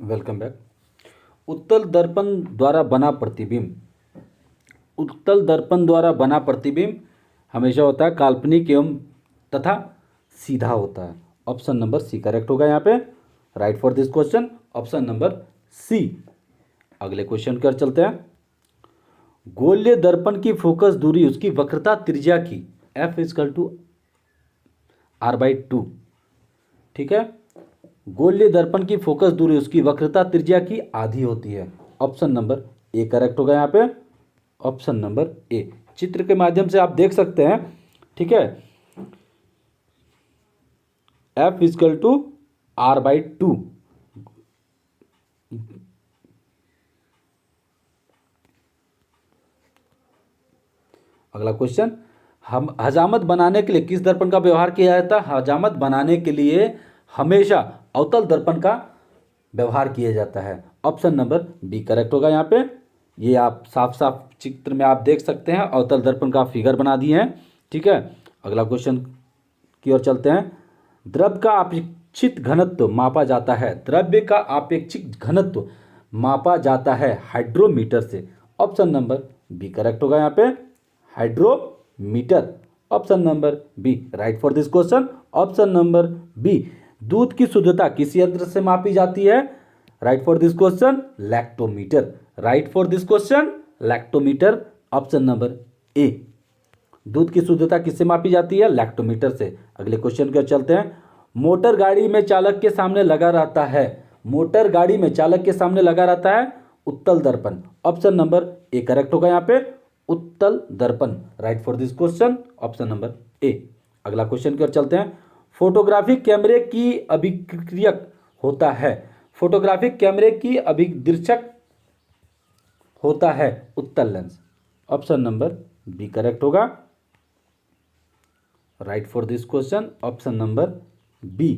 Welcome back. उत्तल दर्पण द्वारा बना प्रतिबिंब। उत्तल दर्पण द्वारा बना प्रतिबिंब हमेशा होता है काल्पनिक एवं तथा सीधा होता है। ऑप्शन नंबर सी करेक्ट होगा यहाँ पे। Right for this question option number C. अगले क्वेश्चन कर चलते हैं। गोलीय दर्पण की फोकस दूरी उसकी वक्रता त्रिज्या की एफ इजकल टू r/2। ठीक है, गोलीय दर्पण की फोकस दूरी उसकी वक्रता त्रिज्या की आधी होती है। ऑप्शन नंबर ए करेक्ट होगा यहाँ पे। ऑप्शन नंबर ए। चित्र के माध्यम से आप देख सकते हैं। ठीक है, एफ इजकल टू r/2। अगला क्वेश्चन, हम हजामत बनाने के लिए किस दर्पण का व्यवहार किया जाता है? हजामत बनाने के लिए हमेशा अवतल दर्पण का व्यवहार किया जाता है। ऑप्शन नंबर बी करेक्ट होगा यहाँ पे। ये आप साफ साफ चित्र में आप देख सकते हैं, अवतल दर्पण का फिगर बना दिए हैं। ठीक है, अगला क्वेश्चन की ओर चलते हैं। द्रव्य का अपेक्षित घनत्व मापा जाता है। द्रव्य का अपेक्षित घनत्व मापा जाता है हाइड्रोमीटर से। ऑप्शन नंबर बी करेक्ट होगा यहाँ पे, hydrometer. Option number B right for this question. Option number B. दूध की शुद्धता किस यंत्र से मापी जाती है? Right for this question lactometer. Right for this question lactometer. Option number A. दूध की शुद्धता किससे मापी जाती है? लैक्टोमीटर से। अगले क्वेश्चन की ओर चलते हैं। मोटर गाड़ी में चालक के सामने लगा रहता है। मोटर गाड़ी में चालक के सामने लगा रहता है उत्तल दर्पण। ऑप्शन नंबर ए करेक्ट होगा यहाँ पे, उत्तल दर्पण। Right for this question option number ए। अगला क्वेश्चन की ओर चलते हैं। फोटोग्राफिक कैमरे की अभिक्रियक होता है। फोटोग्राफिक कैमरे की अभिदृश्यक होता है उत्तल lens. Option number B correct होगा। Right for this question option number B.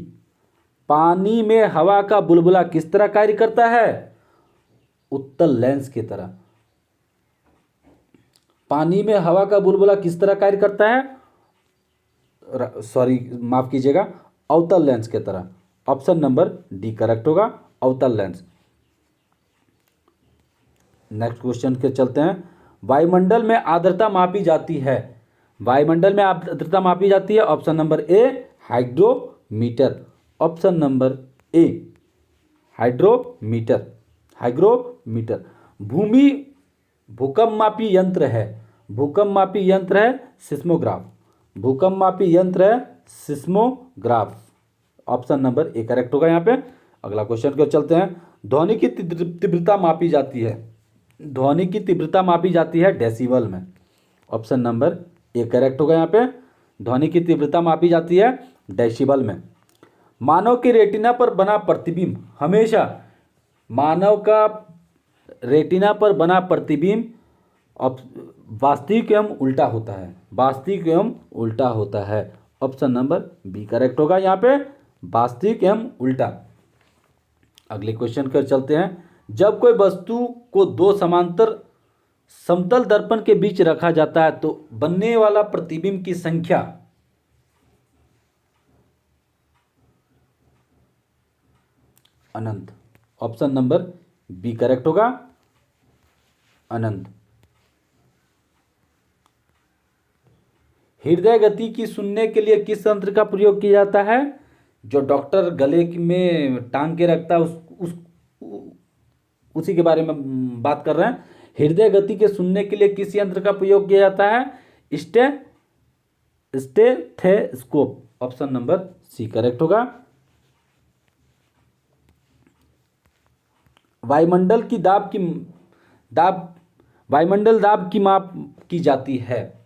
पानी में हवा का बुलबुला किस तरह कार्य करता है? उत्तल लेंस की तरह। पानी में हवा का बुलबुला किस तरह कार्य करता है? सॉरी माफ कीजिएगा, अवतल लेंस की तरह। ऑप्शन नंबर डी करेक्ट होगा, अवतल लेंस। नेक्स्ट क्वेश्चन के चलते हैं। वायुमंडल में आर्द्रता मापी जाती है। वायुमंडल में आर्द्रता मापी जाती है। Option number A hygrometer. Option number A hygrometer. Hygrometer. भूमि भूकंप मापी यंत्र है। भूकंप मापी यंत्र है सिस्मोग्राफ। भूकंप मापी यंत्र है seismograph. Option number A correct होगा यहाँ पे। अगला क्वेश्चन की ओर चलते हैं। ध्वनि की तीव्रता मापी जाती है। ध्वनि की तीव्रता मापी जाती है डेसिबल में। ऑप्शन नंबर ए करेक्ट होगा यहाँ पे। ध्वनि की तीव्रता मापी जाती है डेसिबल में। मानव के रेटिना पर बना प्रतिबिंब हमेशा, मानव का रेटिना पर बना प्रतिबिंब वास्तविक एवं उल्टा होता है। वास्तविक एवं उल्टा होता है। ऑप्शन नंबर बी करेक्ट होगा यहाँ पे, वास्तविक एवं उल्टा। अगले क्वेश्चन पर चलते हैं। जब कोई वस्तु को दो समांतर समतल दर्पण के बीच रखा जाता है तो बनने वाला प्रतिबिंब की संख्या अनंत। ऑप्शन नंबर बी करेक्ट होगा, अनंत। हृदय गति की सुनने के लिए किस यंत्र का प्रयोग किया जाता है? जो डॉक्टर गले में टांग के रखता है उसी के बारे में बात कर रहे हैं। हृदय गति के सुनने के लिए किस यंत्र का प्रयोग किया जाता है? Stethoscope. Option number C correct होगा। वायुमंडल दाब की माप की जाती है।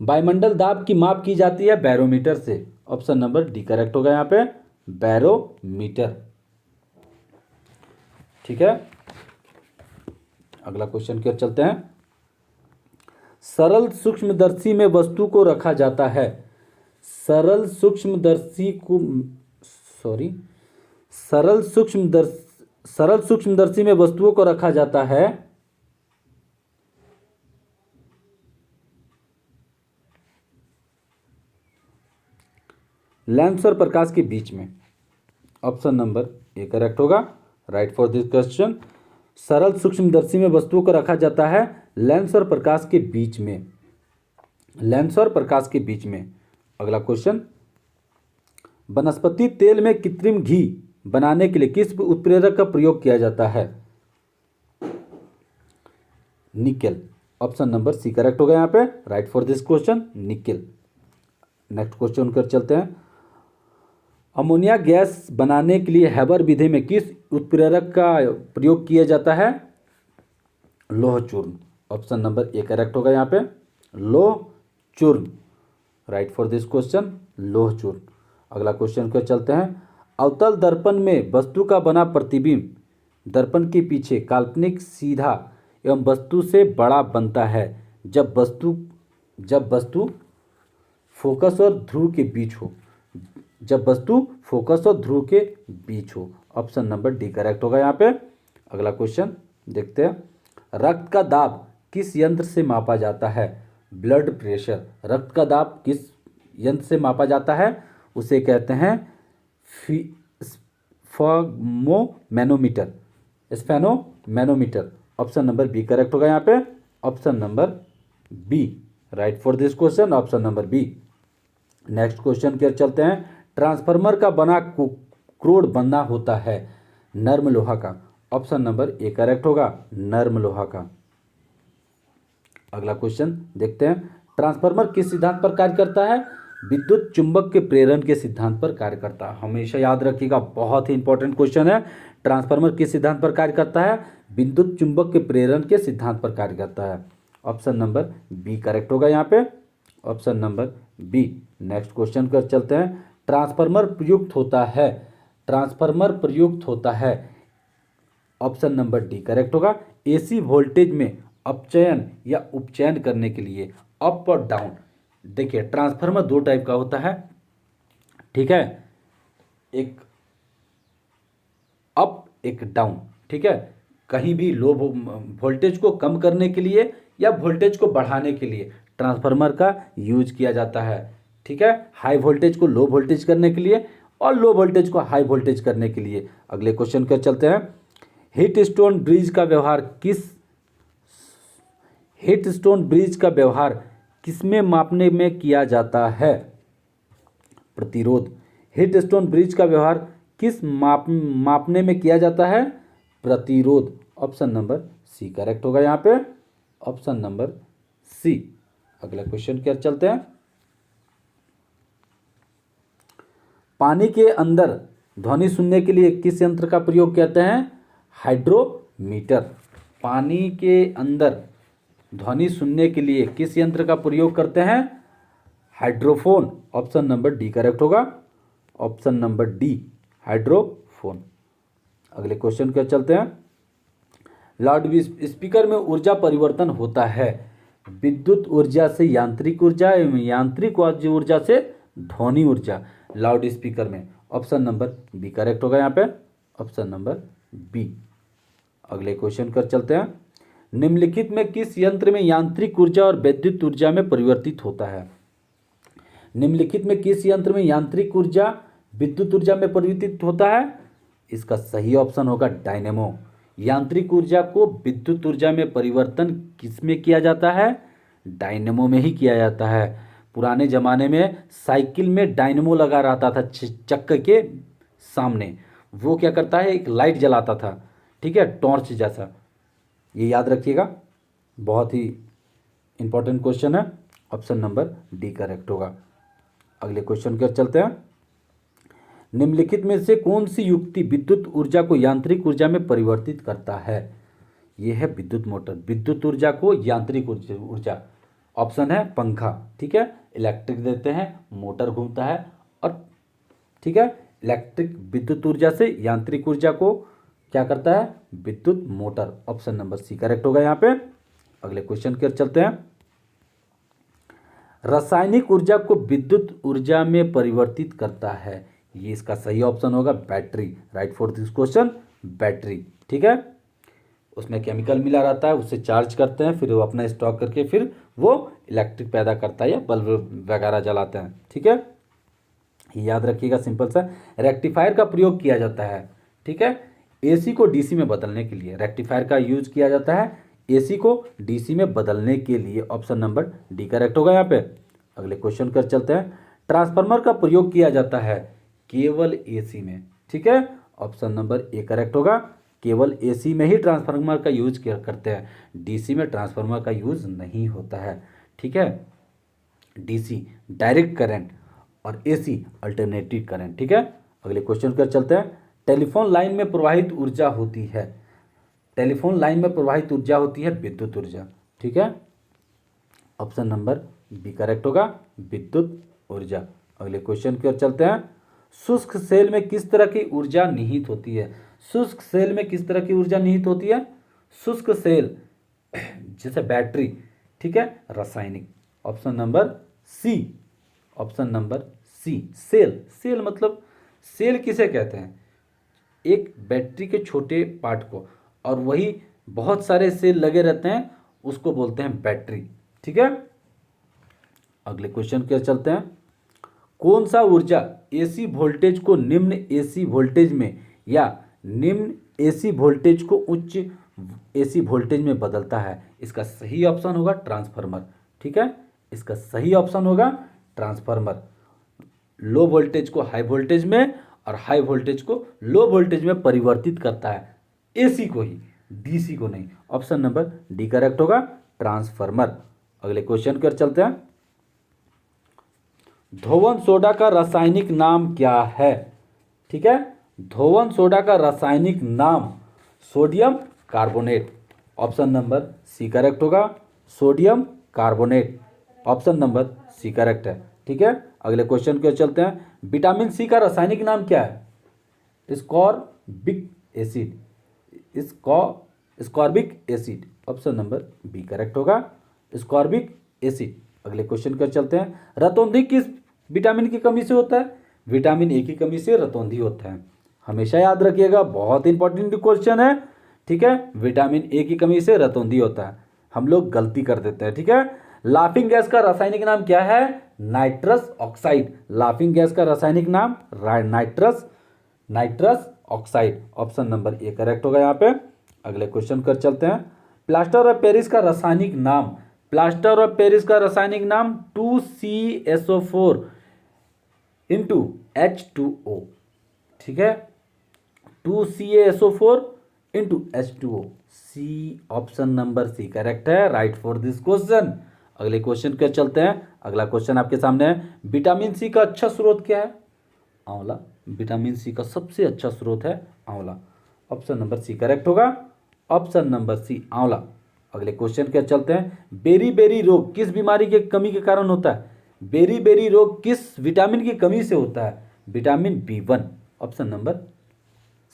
वायुमंडल दाब की माप की जाती है बैरोमीटर से। ऑप्शन नंबर डी करेक्ट होगा यहाँ पे, बैरोमीटर। ठीक है, अगला क्वेश्चन की ओर चलते हैं। सरल सूक्ष्मदर्शी में वस्तु को रखा जाता है। सरल सूक्ष्मदर्शी में वस्तुओं को रखा जाता है लेंस और प्रकाश के बीच में। ऑप्शन नंबर ए करेक्ट होगा। Right for this question. सरल सूक्ष्मदर्शी में वस्तुओं को रखा जाता है लेंस और प्रकाश के बीच में, लेंस और प्रकाश के बीच में। अगला क्वेश्चन, वनस्पति तेल में कृत्रिम घी बनाने के लिए किस उत्प्रेरक का प्रयोग किया जाता है? Nickel. Option number C correct होगा यहाँ पे, right for this question, nickel. Next question कर चलते हैं। अमोनिया गैस बनाने के लिए हैबर विधि में किस उत्प्रेरक का प्रयोग किया जाता है? लोह चूर्ण। ऑप्शन नंबर ए करेक्ट होगा यहाँ पे, लोह चूर्ण, राइट फॉर दिस क्वेश्चन, लोह चूर्ण। अगला क्वेश्चन कर चलते हैं। अवतल दर्पण में वस्तु का बना प्रतिबिंब दर्पण के पीछे काल्पनिक सीधा एवं वस्तु से बड़ा बनता है जब वस्तु फोकस और ध्रुव के बीच हो, जब वस्तु फोकस और ध्रुव के बीच हो। ऑप्शन नंबर डी करेक्ट होगा यहाँ पे। अगला क्वेश्चन देखते हैं। रक्त का दाब किस यंत्र से मापा जाता है? Blood pressure. रक्त का दाब किस यंत्र से मापा जाता है? उसे कहते हैं sphygmomanometer, sphygmomanometer. Option number B correct होगा यहाँ पे, option number B, right for this question, option number B. Next question के चलते हैं। ट्रांसफार्मर का बना क्रोड बना होता है नर्म लोहा का। ऑप्शन नंबर ए करेक्ट होगा, नर्म लोहा का। अगला क्वेश्चन देखते हैं। ट्रांसफार्मर किस सिद्धांत पर कार्य करता है? विद्युत चुंबक के प्रेरण के सिद्धांत पर कार्य करता है। हमेशा याद रखिएगा, बहुत ही इंपॉर्टेंट क्वेश्चन है। ट्रांसफार्मर किस सिद्धांत पर कार्य करता है? विद्युत चुंबक के प्रेरण के सिद्धांत पर कार्य करता है। ऑप्शन नंबर बी करेक्ट होगा यहाँ पे, option number B. Next question कर चलते हैं। ट्रांसफार्मर प्रयुक्त होता है, ट्रांसफार्मर प्रयुक्त होता है, ऑप्शन नंबर डी करेक्ट होगा, एसी वोल्टेज में अपचयन या उपचयन करने के लिए, अप और डाउन। देखिए ट्रांसफार्मर दो टाइप का होता है, ठीक है, एक अप एक डाउन, ठीक है। कहीं भी लो वोल्टेज को कम करने के लिए या वोल्टेज को बढ़ाने के लिए ट्रांसफार्मर का यूज किया जाता है, ठीक है। हाई वोल्टेज को लो वोल्टेज करने के लिए और लो वोल्टेज को हाई वोल्टेज करने के लिए। अगले क्वेश्चन पर चलते हैं। हीट स्टोन ब्रिज का व्यवहार किसमें मापने में किया जाता है? प्रतिरोध। हीट स्टोन ब्रिज का व्यवहार किस मापने में किया जाता है? प्रतिरोध। ऑप्शन नंबर सी करेक्ट होगा यहाँ पे, ऑप्शन नंबर सी। अगला क्वेश्चन क्या चलते हैं। पानी के अंदर ध्वनि सुनने के लिए किस यंत्र का प्रयोग करते हैं? हाइड्रोमीटर। पानी के अंदर ध्वनि सुनने के लिए किस यंत्र का प्रयोग करते हैं? Hydrophone. Option number D correct होगा, ऑप्शन नंबर डी, हाइड्रोफोन। अगले क्वेश्चन क्या चलते हैं। लाउड स्पीकर में ऊर्जा परिवर्तन होता है विद्युत ऊर्जा से यांत्रिक ऊर्जा एवं यांत्रिक ऊर्जा से ध्वनि ऊर्जा लाउड स्पीकर में। ऑप्शन नंबर बी करेक्ट होगा यहाँ पे, ऑप्शन नंबर बी। अगले क्वेश्चन कर चलते हैं। निम्नलिखित में किस यंत्र में यांत्रिक ऊर्जा और विद्युत ऊर्जा में परिवर्तित होता है? निम्नलिखित में किस यंत्र में यांत्रिक ऊर्जा विद्युत ऊर्जा में परिवर्तित होता है? इसका सही ऑप्शन होगा डायनेमो। यांत्रिक ऊर्जा को विद्युत ऊर्जा में परिवर्तन किस में किया जाता है? डायनेमो में ही किया जाता है। पुराने ज़माने में साइकिल में डायनेमो लगा रहता था चक्कर के सामने, वो क्या करता है, एक लाइट जलाता था, ठीक है, टॉर्च जैसा। ये याद रखिएगा, बहुत ही इंपॉर्टेंट क्वेश्चन है। ऑप्शन नंबर डी करेक्ट होगा। अगले क्वेश्चन की ओर चलते हैं। निम्नलिखित में से कौन सी युक्ति विद्युत ऊर्जा को यांत्रिक ऊर्जा में परिवर्तित करता है? यह है विद्युत मोटर, विद्युत ऊर्जा को यांत्रिक ऊर्जा। ऑप्शन है पंखा, ठीक है, इलेक्ट्रिक देते हैं, मोटर घूमता है, और ठीक है, इलेक्ट्रिक विद्युत ऊर्जा से यांत्रिक ऊर्जा को क्या करता है? विद्युत motor. Option number C correct होगा यहाँ पे। अगले क्वेश्चन की ओर चलते हैं। रासायनिक ऊर्जा को विद्युत ऊर्जा में परिवर्तित करता है, ये इसका सही ऑप्शन होगा battery. Right for this question, battery, ठीक है। उसमें केमिकल मिला रहता है, उससे चार्ज करते हैं, फिर वो अपना स्टॉक करके फिर वो इलेक्ट्रिक पैदा करता है या बल्ब वगैरह जलाते हैं, ठीक है। याद रखिएगा, सिंपल सा। रेक्टिफायर का प्रयोग किया जाता है, ठीक है, एसी को डीसी में बदलने के लिए रेक्टिफायर का यूज किया जाता है, एसी को डीसी में बदलने के लिए। ऑप्शन नंबर डी करेक्ट होगा यहाँ पे। अगले क्वेश्चन कर चलते हैं। ट्रांसफार्मर का प्रयोग किया जाता है केवल एसी में, ठीक है। ऑप्शन नंबर ए करेक्ट होगा, केवल एसी में ही ट्रांसफार्मर का यूज किया करते हैं, डीसी में ट्रांसफार्मर का यूज नहीं होता है, ठीक है। डीसी डायरेक्ट करंट और एसी अल्टरनेटिव करंट, ठीक है। अगले क्वेश्चन कर चलते हैं। टेलीफोन लाइन में प्रवाहित ऊर्जा होती है, टेलीफोन लाइन में प्रवाहित ऊर्जा होती है विद्युत ऊर्जा, ठीक है। ऑप्शन नंबर बी करेक्ट होगा, विद्युत ऊर्जा। अगले क्वेश्चन की ओर चलते हैं। शुष्क सेल में किस तरह की ऊर्जा निहित होती है? शुष्क सेल में किस तरह की ऊर्जा निहित होती है? शुष्क सेल जैसे बैटरी, ठीक है, रासायनिक। Option number C, option number C. Cell, cell मतलब सेल किसे कहते हैं? एक बैटरी के छोटे पार्ट को, और वही बहुत सारे सेल लगे रहते हैं, उसको बोलते हैं बैटरी, ठीक है। अगले क्वेश्चन के चलते हैं। कौन सा ऊर्जा एसी वोल्टेज को निम्न एसी वोल्टेज में या निम्न एसी वोल्टेज को उच्च एसी वोल्टेज में बदलता है? इसका सही ऑप्शन होगा ट्रांसफार्मर, ठीक है। इसका सही ऑप्शन होगा ट्रांसफार्मर। लो वोल्टेज को हाई वोल्टेज में और हाई वोल्टेज को लो वोल्टेज में परिवर्तित करता है, एसी को ही, डीसी को नहीं। ऑप्शन नंबर डी करेक्ट होगा, ट्रांसफार्मर। अगले क्वेश्चन कर चलते हैं। धोवन सोडा का रासायनिक नाम क्या है? ठीक है, धोवन सोडा का रासायनिक नाम sodium carbonate. Option number C correct होगा, sodium carbonate. Option number C correct है, ठीक है। अगले क्वेश्चन के चलते हैं। विटामिन सी का रासायनिक नाम क्या है? Ascorbic acid, ascorbic acid. Option number B correct होगा, स्कॉर्बिक एसिड। अगले क्वेश्चन पर चलते हैं। रतौंधी किस विटामिन की कमी से होता है? विटामिन ए की कमी से रतौंधी होता है, हमेशा याद रखिएगा, बहुत इंपॉर्टेंट क्वेश्चन है, ठीक है। विटामिन ए की कमी से रतौंधी होता है, हम लोग गलती कर देते हैं, ठीक है। लाफिंग गैस का रासायनिक नाम क्या है? Nitrous oxide. लाफिंग गैस का रासायनिक नाम nitrous oxide. Option number A correct होगा यहाँ पे। अगले क्वेश्चन कर चलते हैं। प्लास्टर ऑफ पेरिस का रासायनिक नाम, प्लास्टर ऑफ पेरिस का रासायनिक नाम 2CSO4 इंटू H2O, ठीक है, 2CaSO4 इंटू H2O। सी, ऑप्शन नंबर सी करेक्ट है, राइट फॉर दिस क्वेश्चन। अगले क्वेश्चन के चलते हैं। अगला क्वेश्चन आपके सामने है। विटामिन सी का अच्छा स्रोत क्या है? आंवला। विटामिन सी का सबसे अच्छा स्रोत है आंवला। ऑप्शन नंबर सी करेक्ट होगा, ऑप्शन नंबर सी आंवला। अगले क्वेश्चन के चलते हैं। बेरी बेरी रोग किस बीमारी के कमी के कारण होता है? बेरी बेरी रोग किस विटामिन की कमी से होता है? Vitamin B1। Option number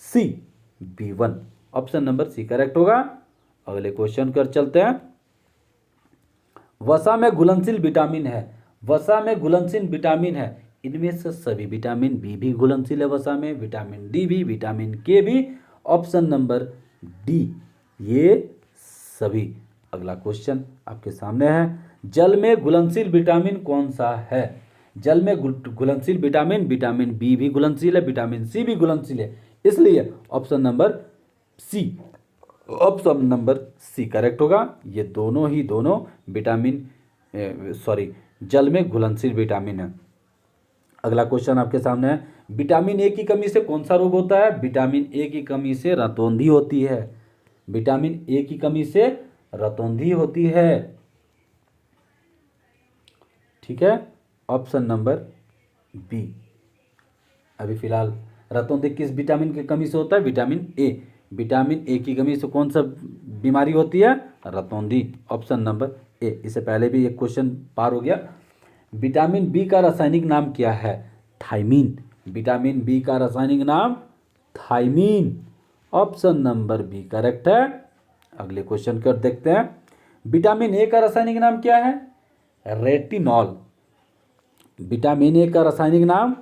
C, B1। Option number C correct होगा। अगले क्वेश्चन कर चलते हैं। वसा में घुलनशील विटामिन है, वसा में घुलनशील विटामिन है, इनमें से सभी विटामिन बी भी घुलनशील है वसा में, विटामिन डी भी, विटामिन के भी। ऑप्शन नंबर डी, ये सभी। अगला क्वेश्चन आपके सामने है। जल में घुलनशील विटामिन कौन सा है? जल में घुलनशील विटामिन, विटामिन बी भी घुलनशील है, विटामिन सी भी घुलनशील है, इसलिए option number C, option number C correct होगा। ये दोनों ही दोनों विटामिन जल में घुलनशील विटामिन है। अगला क्वेश्चन आपके सामने है। विटामिन ए की कमी से कौन सा रोग होता है? विटामिन ए की कमी से रतौंधी होती है, विटामिन ए की कमी से रतौंधी होती है, ठीक है। Option number B. अभी फिलहाल रतौंधी किस विटामिन की कमी से होता है? Vitamin A. विटामिन ए की कमी से कौन सा बीमारी होती है? रतौंधी। Option number A. इससे पहले भी एक क्वेश्चन पार हो गया। विटामिन बी का रासायनिक नाम क्या है? थायमीन। विटामिन बी का रासायनिक नाम thiamine. Option number B correct है। अगले क्वेश्चन कर देखते हैं। विटामिन ए का रासायनिक नाम क्या है? रेटिनॉल। विटामिन ए का रासायनिक नाम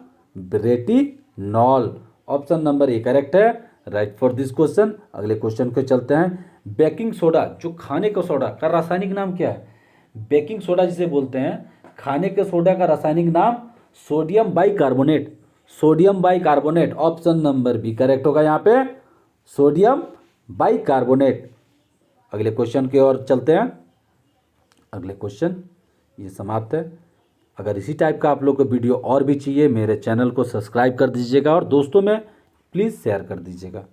retinol. Option number A correct है, राइट फॉर दिस क्वेश्चन। अगले क्वेश्चन पे चलते हैं। बेकिंग सोडा, जो खाने का सोडा का रासायनिक नाम क्या है? बेकिंग सोडा जिसे बोलते हैं, खाने के सोडा का रासायनिक नाम sodium bicarbonate, sodium bicarbonate. Option number B correct होगा यहाँ पे, सोडियम बाइकार्बोनेट। अगले क्वेश्चन की ओर चलते हैं। अगले क्वेश्चन ये समाप्त है। अगर इसी टाइप का आप लोग को वीडियो और भी चाहिए, मेरे चैनल को सब्सक्राइब कर दीजिएगा और दोस्तों में प्लीज़ शेयर कर दीजिएगा।